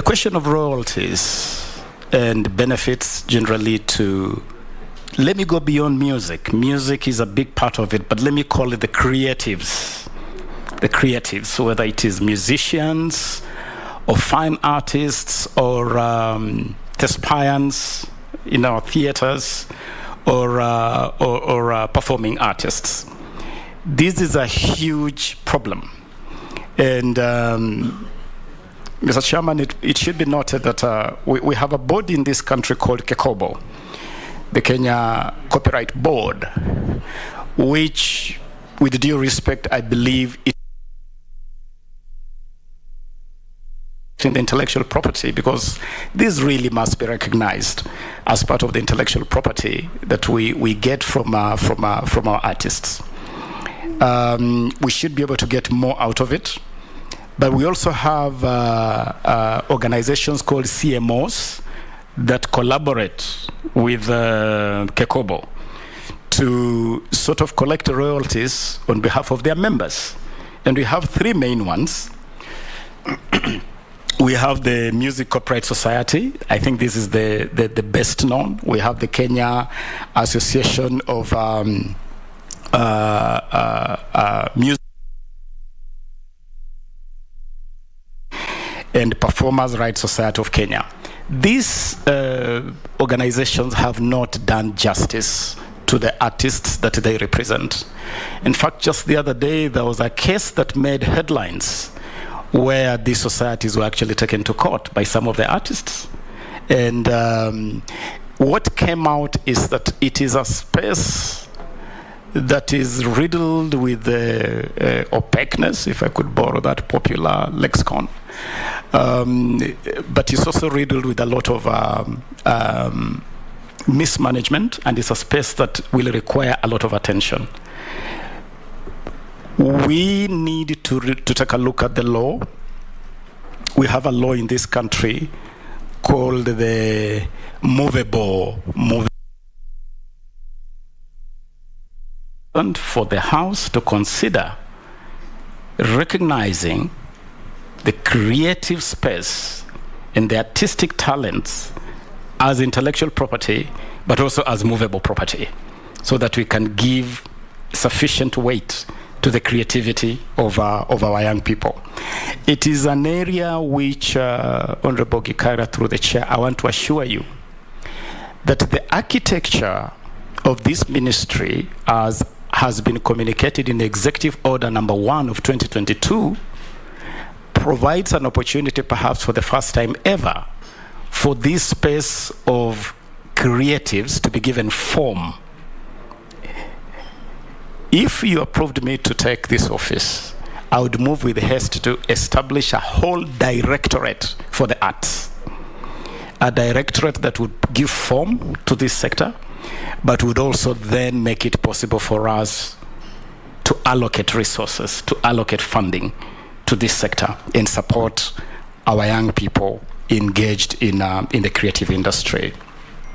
The question of royalties and benefits generally to, let me go beyond music. Music is a big part of it, but let me call it the creatives. The creatives, whether it is musicians or fine artists or thespians in our theaters or performing artists. This is a huge problem. And Mr. Chairman, it should be noted that we have a body in this country called KECOBO, the Kenya Copyright Board, which, with due respect, I believe it in the intellectual property, because this really must be recognized as part of the intellectual property that we get from our artists. We should be able to get more out of it, but we also have organizations called CMOs that collaborate with KECOBO to sort of collect royalties on behalf of their members. And we have three main ones. We have the Music Copyright Society. I think this is the best known. We have the Kenya Association of Music and Performers' Rights Society of Kenya. These organizations have not done justice to the artists that they represent. In fact, just the other day, there was a case that made headlines where these societies were actually taken to court by some of the artists. And what came out is that it is a space that is riddled with opaqueness, if I could borrow that popular lexicon. But it's also riddled with a lot of mismanagement, and it's a space that will require a lot of attention. We need to take a look at the law. We have a law in this country called the movable for the House to consider recognizing the creative space and the artistic talents as intellectual property, but also as movable property, so that we can give sufficient weight to the creativity of our young people. It is an area which, Honorable Gikaira, through the chair, I want to assure you that the architecture of this ministry, as has been communicated in the Executive Order number 1 of 2022, provides an opportunity, perhaps for the first time ever, for this space of creatives to be given form. If you approved me to take this office, I would move with haste to establish a whole directorate for the arts. A directorate that would give form to this sector, but would also then make it possible for us to allocate resources, to allocate funding to this sector and support our young people engaged in the creative industry.